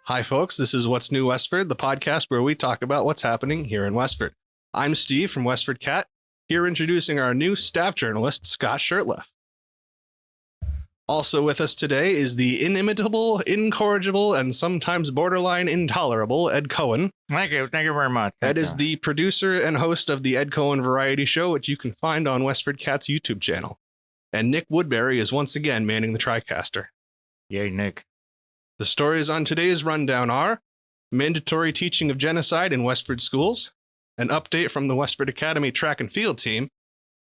Hi, folks. This is What's New Westford, the podcast where we talk about what's happening here in Westford. I'm Steve from WestfordCAT, here introducing our new staff journalist, Scott Shurtleff. Also with us today is the inimitable, incorrigible, and sometimes borderline intolerable Ed Cohen. Thank you very much. Ed is the producer and host of the Ed Cohen Variety Show, which you can find on WestfordCAT's YouTube channel. And Nick Woodbury is once again manning the TriCaster. Yay, Nick. The stories on today's rundown are mandatory teaching of genocide in Westford schools, an update from the Westford Academy track and field team,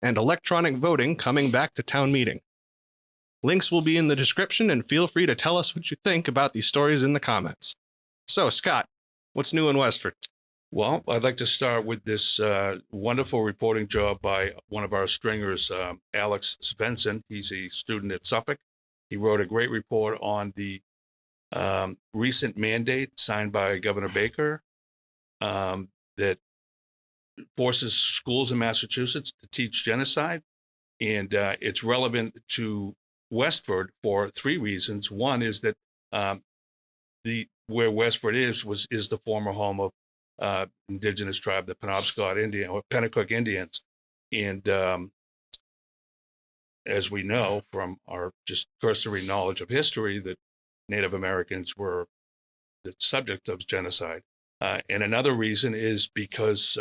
and electronic voting coming back to town meeting. Links will be in the description, and feel free to tell us what you think about these stories in the comments. So, Scott, what's new in Westford? Well, I'd like to start with this wonderful reporting job by one of our stringers, Alex Svensson. He's a student at Suffolk. He wrote a great report on the recent mandate signed by Governor Baker that forces schools in Massachusetts to teach genocide. And it's relevant to Westford for three reasons. One is that where Westford is the former home of indigenous tribe, the Penobscot Indian or Pennacook Indians. And as we know from our just cursory knowledge of history, that Native Americans were the subject of genocide. And another reason is because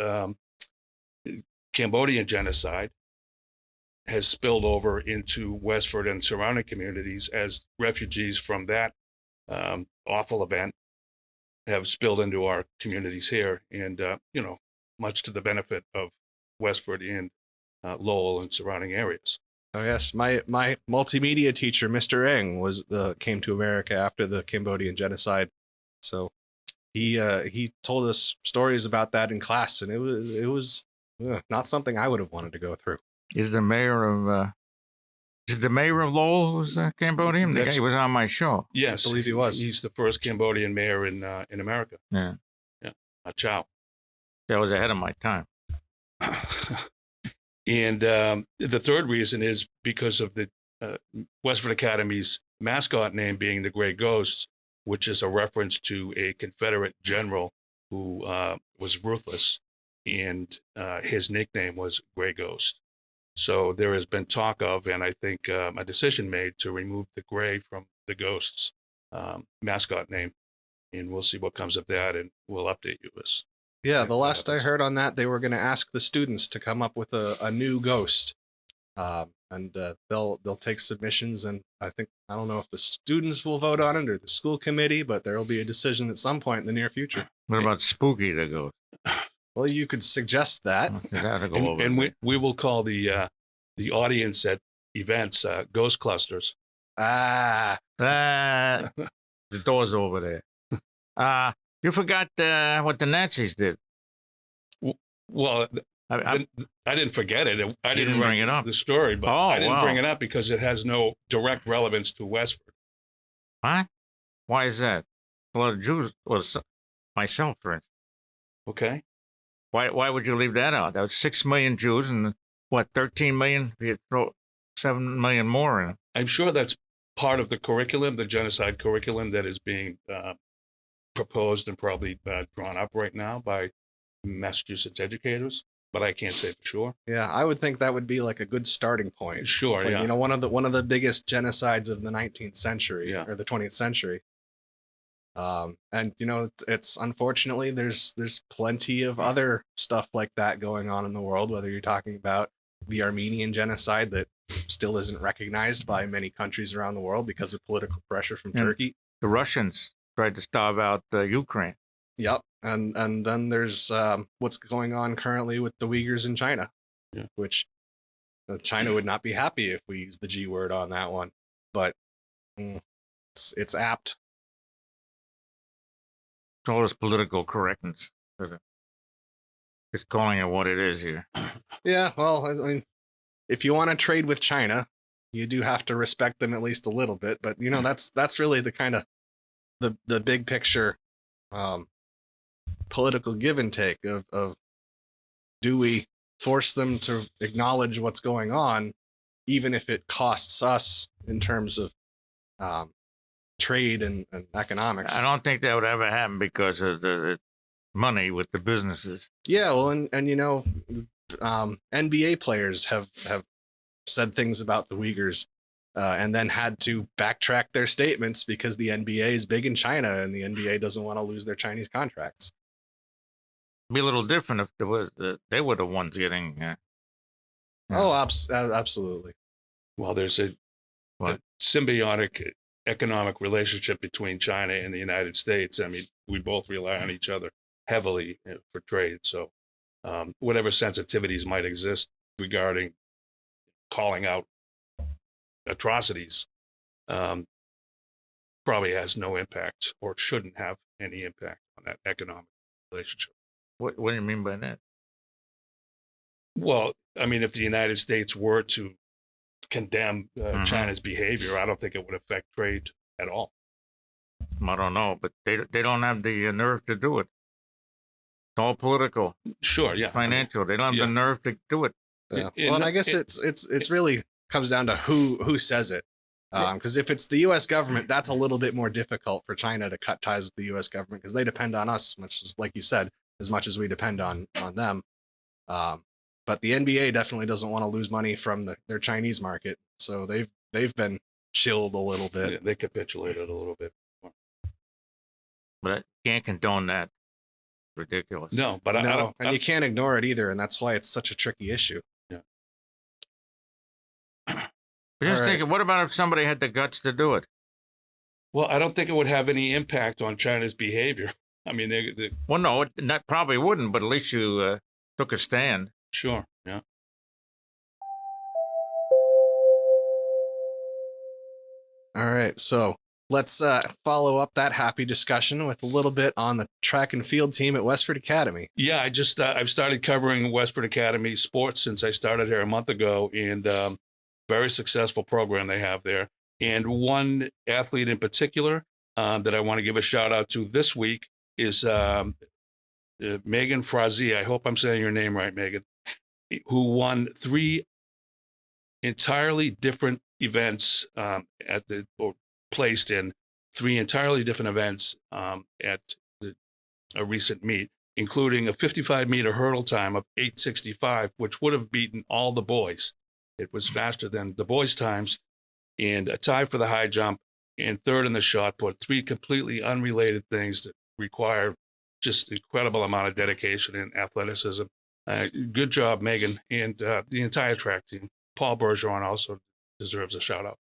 Cambodian genocide has spilled over into Westford and surrounding communities as refugees from that awful event have spilled into our communities here, and much to the benefit of Westford and Lowell and surrounding areas. Oh yes, my multimedia teacher, Mr. Eng, came to America after the Cambodian genocide, so he told us stories about that in class, and it was not something I would have wanted to go through. Is the mayor of Lowell who's Cambodian? The guy was on my show. Yes, I believe he was. He's the first Cambodian mayor in America. Yeah. Ciao. That was ahead of my time. And the third reason is because of the Westford Academy's mascot name being the Gray Ghost, which is a reference to a Confederate general who was ruthless, and his nickname was Gray Ghost. So there has been talk of, and I think a decision made to remove the gray from the Ghost's mascot name, and we'll see what comes of that, and we'll update you as. Yeah, the last I heard on that, they were going to ask the students to come up with a new ghost, and they'll take submissions, and I don't know if the students will vote on it or the school committee, but there will be a decision at some point in the near future. What about Spooky the Ghost? Well, you could suggest that. And we will call the audience at events ghost clusters. The door's over there. You forgot what the Nazis did. Well, I didn't forget it. I didn't bring it up. The story, but I didn't bring it up because it has no direct relevance to Westford. What? Why is that? A lot of Jews, myself, for instance. Okay. Why would you leave that out? That was 6 million Jews, and 13 million? You throw 7 million more in. I'm sure that's part of the curriculum, the genocide curriculum that is being proposed and probably drawn up right now by Massachusetts educators, but I can't say for sure. Yeah, I would think that would be like a good starting point. Sure, like, yeah. One of the biggest genocides of the 19th century or the 20th century. And it's unfortunately there's plenty of other stuff like that going on in the world, whether you're talking about the Armenian genocide that still isn't recognized by many countries around the world because of political pressure from Turkey. The Russians tried to starve out Ukraine. Yep. And then there's what's going on currently with the Uyghurs in China, which China would not be happy if we use the G word on that one, but it's apt. All this political correctness. Just calling it what it is here. Yeah, well, I mean, if you want to trade with China, you do have to respect them at least a little bit. But that's really the kind of the big picture political give and take of do we force them to acknowledge what's going on, even if it costs us in terms of trade and economics. I don't think that would ever happen because of the money with the businesses. Yeah, well, and you know, NBA players have said things about the Uyghurs, and then had to backtrack their statements because the NBA is big in China and the NBA doesn't want to lose their Chinese contracts. It'd be a little different if they were the ones getting. Oh, absolutely. Well, there's a symbiotic economic relationship between China and the United States. I mean, we both rely on each other heavily for trade. So whatever sensitivities might exist regarding calling out atrocities probably has no impact or shouldn't have any impact on that economic relationship. What do you mean by that? Well, I mean, if the United States were to condemn China's behavior, I don't think it would affect trade at all. I don't know, but they don't have the nerve to do it. It's all political. Sure, yeah. Financial. They don't have the nerve to do it. Yeah. Well, and I guess it's really comes down to who says it. Because if it's the U.S. government, that's a little bit more difficult for China to cut ties with the U.S. government because they depend on us, much as, like you said, as much as we depend on them. But the NBA definitely doesn't want to lose money from their Chinese market, so they've been chilled a little bit. Yeah, they capitulated a little bit. But I can't condone that. Ridiculous. No, but and you can't ignore it either, and that's why it's such a tricky issue. Yeah. Just thinking, what about if somebody had the guts to do it? Well, I don't think it would have any impact on China's behavior. I mean, well, no, that probably wouldn't, but at least you took a stand. Sure, yeah. All right, so let's follow up that happy discussion with a little bit on the track and field team at Westford Academy. Yeah, I've started covering Westford Academy sports since I started here a month ago, and very successful program they have there. And one athlete in particular that I want to give a shout out to this week is Megan Frazee. I hope I'm saying your name right, Megan, who won 3 entirely different events or placed in 3 entirely different events at a recent meet, including a 55-meter hurdle time of 8:65, which would have beaten all the boys. It was faster than the boys' times, and a tie for the high jump, and 3rd in the shot put. 3 completely unrelated things that require just incredible amount of dedication and athleticism. Good job, Megan, and the entire track team. Paul Bergeron also deserves a shout out.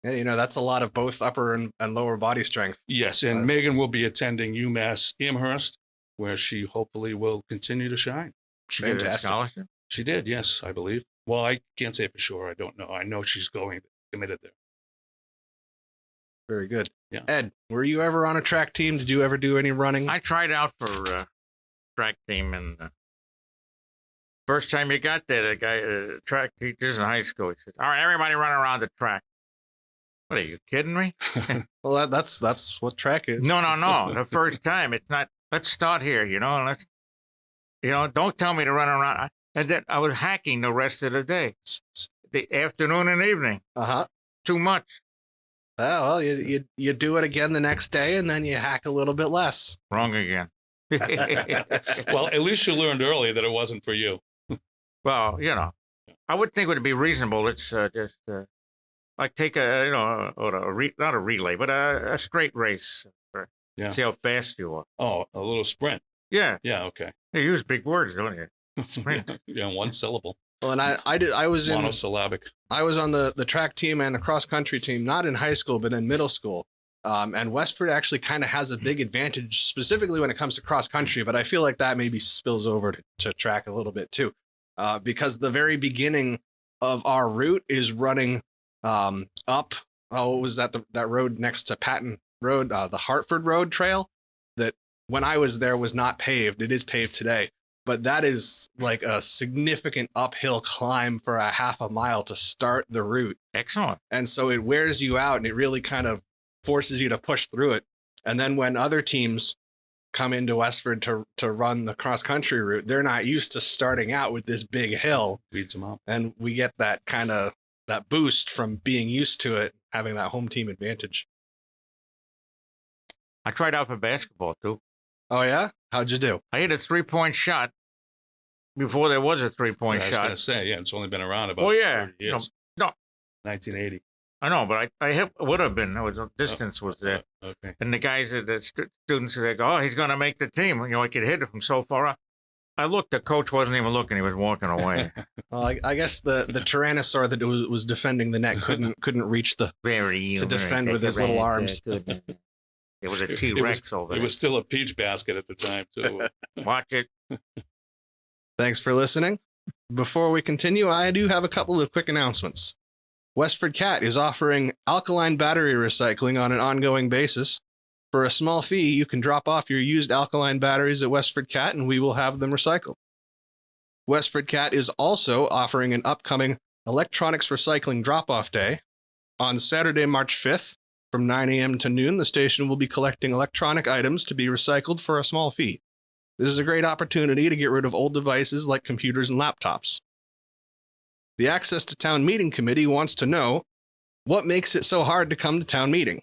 Yeah, you know, that's a lot of both upper and lower body strength. Yes, and Megan will be attending UMass Amherst, where she hopefully will continue to shine. She did a scholarship? She did, yes, I believe. Well, I can't say for sure. I don't know. I know she's committed there. Very good. Yeah. Ed, were you ever on a track team? Did you ever do any running? I tried out for track team, and first time you got there, the guy, track teachers in high school, he said, "All right, everybody run around the track." What, are you kidding me? Well, that's what track is. No. The first time, it's not. Let's start here, don't tell me to run around. And then I was hacking the rest of the day, the afternoon and evening. Too much. Oh, well, you do it again the next day, and then you hack a little bit less. Wrong again. Well, at least you learned early that it wasn't for you. Well, I would think it would be reasonable. It's just like take not a relay, but a straight race. Yeah. See how fast you are. Oh, a little sprint. Yeah. Yeah. Okay. You use big words, don't you? Sprint. Yeah, 1 syllable. Well, and I was in monosyllabic. I was on the track team and the cross country team, not in high school, but in middle school. And Westford actually kind of has a big advantage, specifically when it comes to cross country. But I feel like that maybe spills over to track a little bit too, because the very beginning of our route is running up. What was that road next to Patton Road, the Hartford Road Trail? That when I was there was not paved. It is paved today. But that is like a significant uphill climb for a half a mile to start the route. Excellent. And so it wears you out, and it really kind of forces you to push through it. And then when other teams come into Westford to run the cross country route, they're not used to starting out with this big hill. Beats them up. And we get that kind of that boost from being used to it, having that home team advantage. I tried out for basketball too. Oh yeah, how'd you do? I hit a 3-point shot before there was a 3-point I was shot. going to say, yeah, it's only been around about Oh yeah, 30 years. no, 1980. I know, but I hit, would have been. There was a distance was there, Okay. and the guys, the students, they go, "Oh, he's going to make the team." You know, I could hit it from so far out. I looked. The coach wasn't even looking. He was walking away. Well, I guess the Tyrannosaur that was defending the net couldn't reach the to defend with his little arms. It was a T-Rex over there. It was still a peach basket at the time, too. Watch it. Thanks for listening. Before we continue, I do have a couple of quick announcements. WestfordCAT is offering alkaline battery recycling on an ongoing basis. For a small fee, you can drop off your used alkaline batteries at WestfordCAT and we will have them recycled. WestfordCAT is also offering an upcoming electronics recycling drop-off day. On Saturday, March 5th, from 9 a.m. to noon, the station will be collecting electronic items to be recycled for a small fee. This is a great opportunity to get rid of old devices like computers and laptops. The Access to Town Meeting Committee wants to know what makes it so hard to come to town meeting.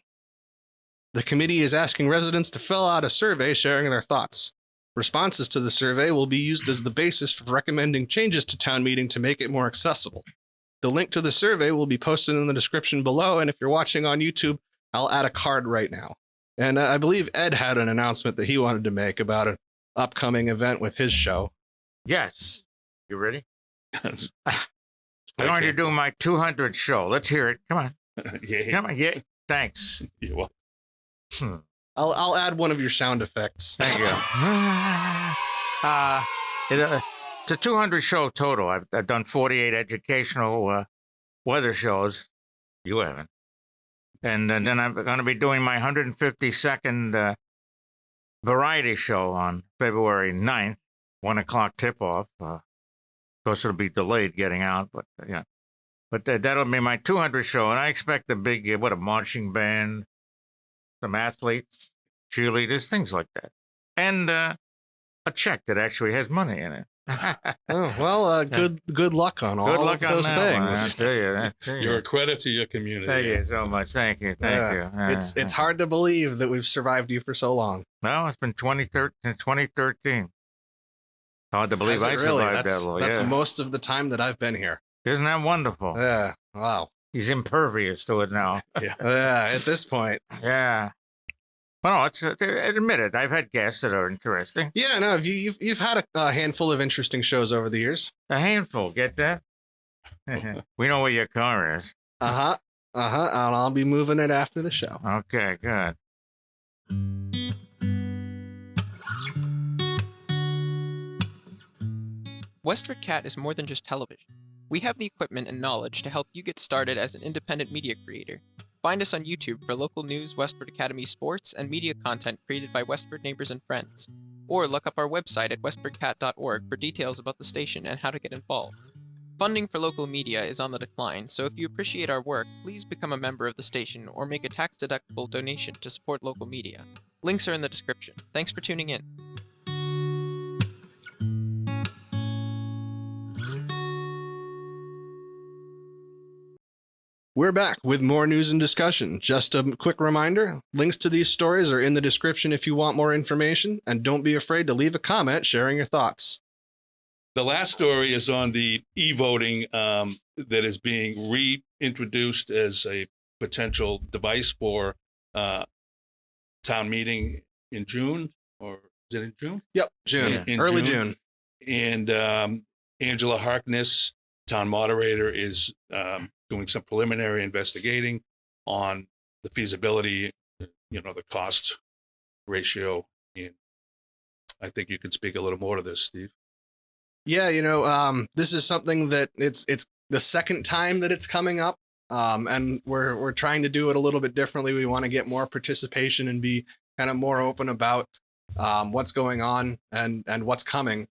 The committee is asking residents to fill out a survey sharing their thoughts. Responses to the survey will be used as the basis for recommending changes to town meeting to make it more accessible. The link to the survey will be posted in the description below, and if you're watching on YouTube, I'll add a card right now. And I believe Ed had an announcement that he wanted to make about an upcoming event with his show. Yes. You ready? I'm going to do my 200th show. Let's hear it. Come on. Yeah. Come on. Yeah. Thanks. You're welcome. I'll add one of your sound effects. Thank you. It's a 200 show total. I've done 48 educational weather shows. You haven't. And then I'm going to be doing my 152nd variety show on February 9th, 1 o'clock tip-off. Of course, it'll be delayed getting out, but yeah. But that'll be my 200 show, and I expect a big, a marching band, some athletes, cheerleaders, things like that. And a check that actually has money in it. Oh, well, good luck on all of those things. I tell you. You're a credit to your community. Thank you so much. Thank you. It's hard to believe that we've survived you for so long. No, it's been 2013. Hard to believe I survived that long. That's most of the time that I've been here. Isn't that wonderful? Yeah. Wow. He's impervious to it now. Yeah. At this point. Yeah. Well, no, it's admit it. I've had guests that are interesting. Yeah. No. You've had a handful of interesting shows over the years. A handful. Get that? We know where your car is. And I'll be moving it after the show. Okay. Good. WestfordCAT is more than just television. We have the equipment and knowledge to help you get started as an independent media creator. Find us on YouTube for local news, Westford Academy sports, and media content created by Westford neighbors and friends. Or look up our website at westfordcat.org for details about the station and how to get involved. Funding for local media is on the decline, so if you appreciate our work, please become a member of the station or make a tax-deductible donation to support local media. Links are in the description. Thanks for tuning in. We're back with more news and discussion. Just a quick reminder, links to these stories are in the description if you want more information, and don't be afraid to leave a comment sharing your thoughts. The last story is on the e-voting that is being reintroduced as a potential device for town meeting in June, or is it in June? Yep, June, In early June. And Angela Harkness, town moderator, is doing some preliminary investigating on the feasibility, the cost ratio. And I think you can speak a little more to this, Steve. Yeah, this is something that it's the second time that it's coming up, and we're trying to do it a little bit differently. We want to get more participation and be kind of more open about what's going on and what's coming,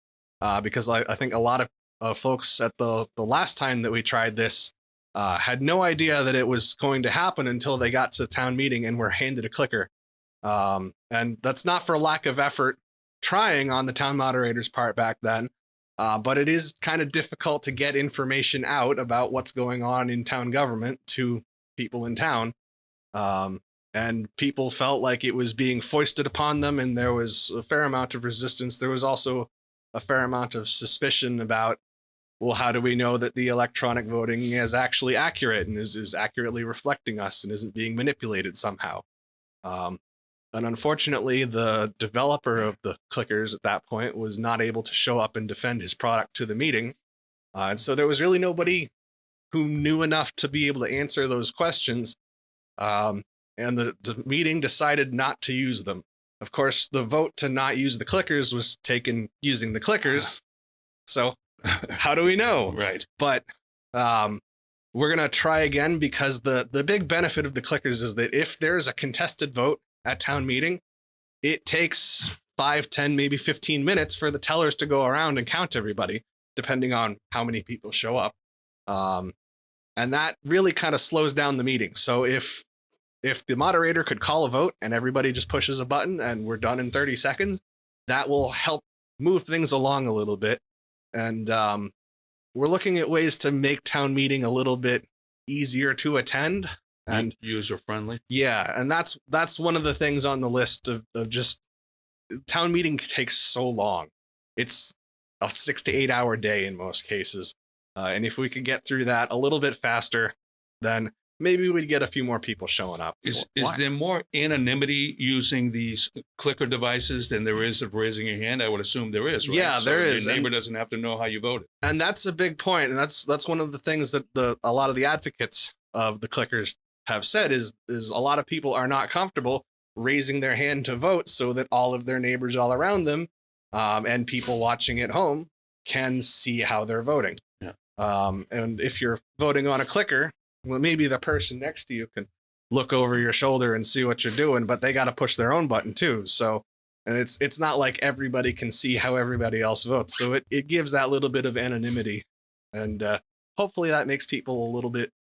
because I think a lot of folks at the last time that we tried this had no idea that it was going to happen until they got to town meeting and were handed a clicker. And that's not for lack of effort trying on the town moderator's part back then, but it is kind of difficult to get information out about what's going on in town government to people in town. and people felt like it was being foisted upon them, and there was a fair amount of resistance. There was also a fair amount of suspicion about, well, how do we know that the electronic voting is actually accurate and is accurately reflecting us and isn't being manipulated somehow? And unfortunately, the developer of the clickers at that point was not able to show up and defend his product to the meeting. And so there was really nobody who knew enough to be able to answer those questions. And the meeting decided not to use them. Of course, the vote to not use the clickers was taken using the clickers. So how do we know? Right. But we're going to try again, because the big benefit of the clickers is that if there's a contested vote at town meeting, it takes 5, 10, maybe 15 minutes for the tellers to go around and count everybody, depending on how many people show up. And that really kind of slows down the meeting. So if the moderator could call a vote and everybody just pushes a button and we're done in 30 seconds, that will help move things along a little bit. And we're looking at ways to make town meeting a little bit easier to attend and user friendly. Yeah, and that's one of the things on the list of just town meeting takes so long. It's a 6 to 8 hour day in most cases. And if we could get through that a little bit faster, then maybe we'd get a few more people showing up. Is there more anonymity using these clicker devices than there is of raising your hand? I would assume there is, right? Yeah, there is. Your neighbor doesn't have to know how you voted. And that's a big point. And that's one of the things that a lot of the advocates of the clickers have said is a lot of people are not comfortable raising their hand to vote so that all of their neighbors all around them and people watching at home can see how they're voting. Yeah. And if you're voting on a clicker, well, maybe the person next to you can look over your shoulder and see what you're doing, but they got to push their own button too. So, and it's not like everybody can see how everybody else votes. So it gives that little bit of anonymity, and hopefully that makes people a little bit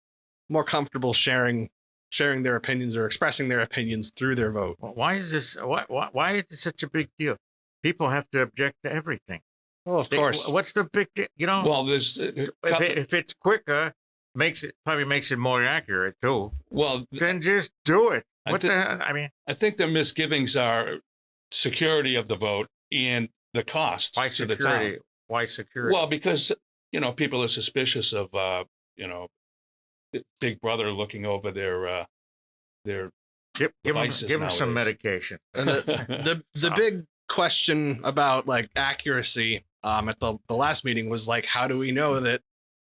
more comfortable sharing their opinions or expressing their opinions through their vote. Why is this? Why is it such a big deal? People have to object to everything. Well, of course. What's the big deal? You know. Well, there's if it's quicker, probably makes it more accurate too. Well, then just do it. I What the hell? I mean, I think their misgivings are security of the vote and the cost why to the security? town. Why security? Well, because people are suspicious of Big Brother looking over their give devices them some nowadays. medication. And the big question about like accuracy at the last meeting was like, how do we know that?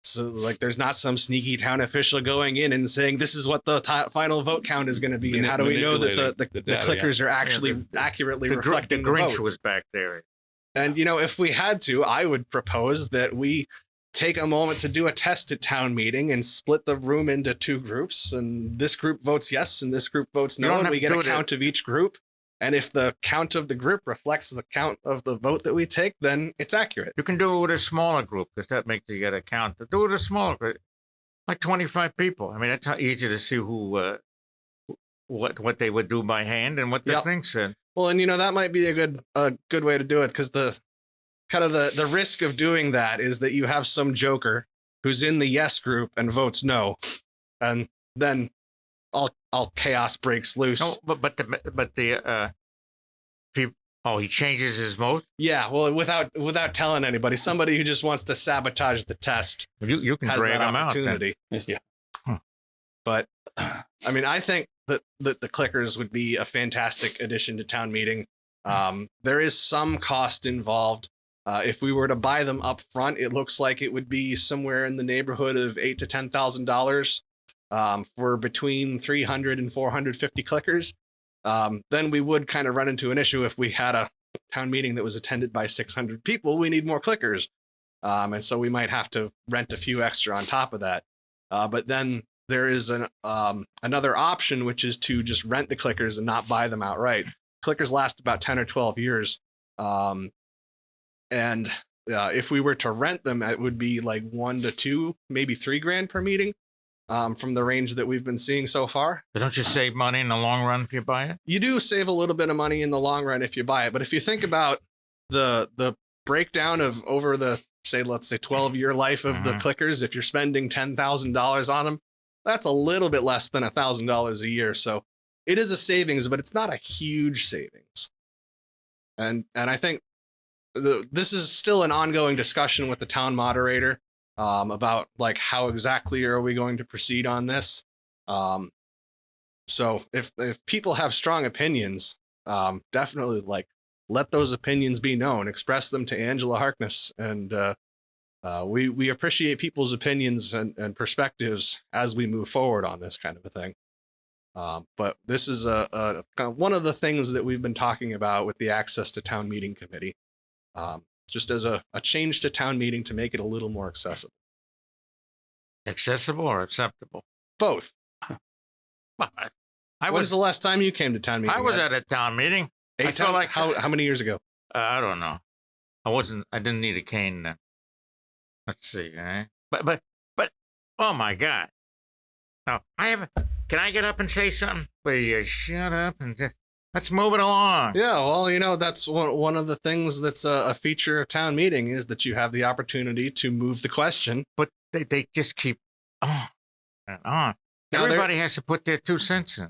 So like, there's not some sneaky town official going in and saying this is what the final vote count is going to be, and how do we know that the data, clickers are actually accurately reflecting the the Grinch vote? was back there. And if we had to, I would propose that we take a moment to do a test at town meeting and split the room into 2 groups, and this group votes yes and this group votes You no, don't and have we to get do a it count of each group. And if the count of the group reflects the count of the vote that we take, then it's accurate. You can do it with a smaller group because that makes you get a count. Do it with a smaller group, like 25 people. I mean, that's how easy to see who what they would do by hand and what the thing said. Well, and that might be a good way to do it, because the kind of the risk of doing that is that you have some joker who's in the yes group and votes no, and then all chaos breaks loose. No, but he changes his vote. Yeah, well, without telling anybody, somebody who just wants to sabotage the test. You can has drag that him out. opportunity. Yeah. But I mean, I think that the clickers would be a fantastic addition to town meeting. There is some cost involved. If we were to buy them up front, it looks like it would be somewhere in the neighborhood of $8,000 to $10,000 for between 300 and 450 clickers. Then we would kind of run into an issue if we had a town meeting that was attended by 600 people. We need more clickers, and so we might have to rent a few extra on top of that. But then there is another option, which is to just rent the clickers and not buy them outright. Clickers last about 10 or 12 years. And if we were to rent them, it would be like $1 to $2, maybe $3,000 per meeting, from the range that we've been seeing so far. But don't you save money in the long run if you buy it? You do save a little bit of money in the long run if you buy it. But if you think about the breakdown of over the, let's say 12-year life of the clickers, if you're spending $10,000 on them, that's a little bit less than $1,000 a year. So it is a savings, but it's not a huge savings. And I think this is still an ongoing discussion with the town moderator about like how exactly are we going to proceed on this. So if people have strong opinions, definitely like let those opinions be known, express them to Angela Harkness, and we appreciate people's opinions and perspectives as we move forward on this kind of a thing. But this is a kind of one of the things that we've been talking about with the access to town meeting committee, just as a change to town meeting to make it a little more accessible. Accessible or acceptable? Both. I When was was the last time you came to town meeting? I was at a town meeting. I felt like how many years ago? I don't know. I didn't need a cane then. Let's see. But oh my God. Now can I get up and say something? Will you shut up and just let's move it along? Yeah, well, you know, that's one of the things that's a feature of town meeting is that you have the opportunity to move the question. But they just keep on and on. Now Everybody has to put their 2 cents in.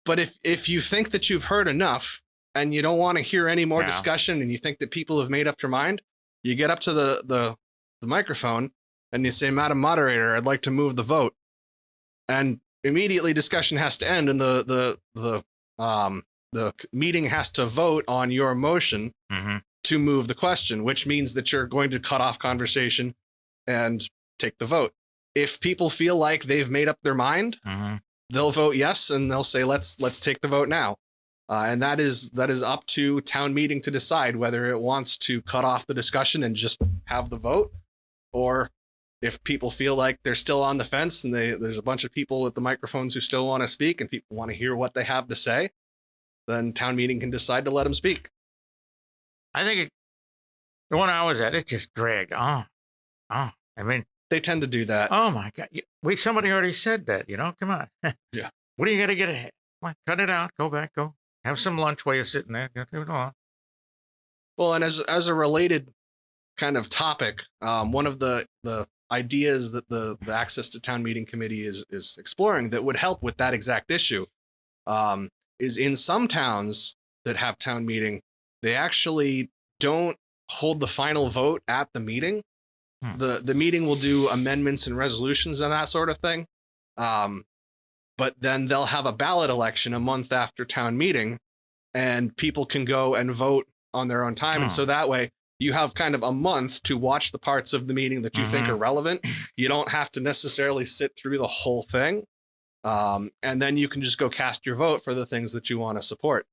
But if you think that you've heard enough and you don't want to hear any more Yeah. discussion and you think that people have made up their mind, you get up to the microphone and you say, Madam Moderator, I'd like to move the vote. And immediately discussion has to end and the meeting has to vote on your motion to move the question, which means that you're going to cut off conversation and take the vote. If people feel like they've made up their mind, they'll vote yes, and they'll say, let's take the vote now. And that is up to town meeting to decide whether it wants to cut off the discussion and just have the vote, or if people feel like they're still on the fence and there's a bunch of people at the microphones who still want to speak and people want to hear what they have to say, then town meeting can decide to let them speak. I think the one I was at, it just dragged on. I mean, They tend to do that. oh my God. Somebody already said that, come on. Yeah. What do you got to get ahead? Come on, cut it out. Go back. Go have some lunch while you're sitting there. Go do it all. Well, and as a related kind of topic, one of the ideas that the access to town meeting committee is exploring that would help with that exact issue is in some towns that have town meeting, they actually don't hold the final vote at the meeting. The meeting will do amendments and resolutions and that sort of thing. But then they'll have a ballot election a month after town meeting and people can go and vote on their own time. And so that way you have kind of a month to watch the parts of the meeting that you think are relevant. You don't have to necessarily sit through the whole thing. And then you can just go cast your vote for the things that you want to support.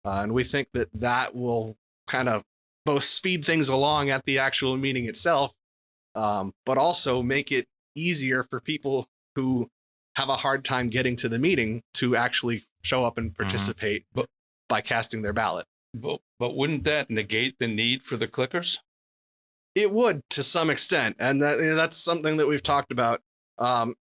And we think that will kind of both speed things along at the actual meeting itself, but also make it easier for people who have a hard time getting to the meeting to actually show up and participate by casting their ballot. But wouldn't that negate the need for the clickers? It would to some extent. And that's something that we've talked about.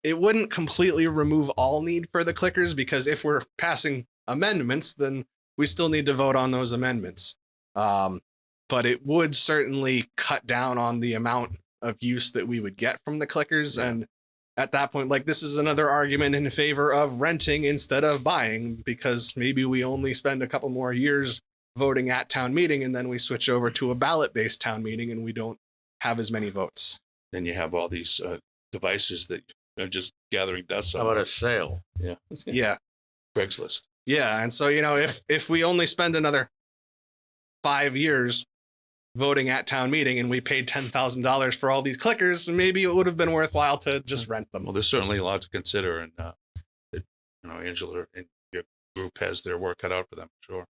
It wouldn't completely remove all need for the clickers because if we're passing amendments, then we still need to vote on those amendments. But it would certainly cut down on the amount of use that we would get from the clickers. Yeah. And at that point, like this is another argument in favor of renting instead of buying, because maybe we only spend a couple more years voting at town meeting and then we switch over to a ballot-based town meeting and we don't have as many votes. Then you have all these devices that are just gathering dust. How about a sale? Yeah. Yeah. Craigslist. Yeah. And so, if we only spend another 5 years voting at town meeting and we paid $10,000 for all these clickers, maybe it would have been worthwhile to just rent them. Well, there's certainly a lot to consider, and that, Angela and your group has their work cut out for them, sure.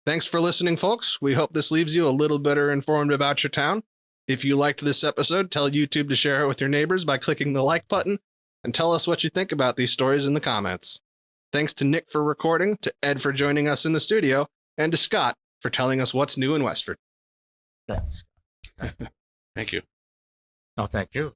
Thanks for listening, folks. We hope this leaves you a little better informed about your town. If you liked this episode, tell YouTube to share it with your neighbors by clicking the like button, and tell us what you think about these stories in the comments. Thanks to Nick for recording, to Ed for joining us in the studio, and to Scott for telling us what's new in Westford. Thanks. Thank you. No, thank you.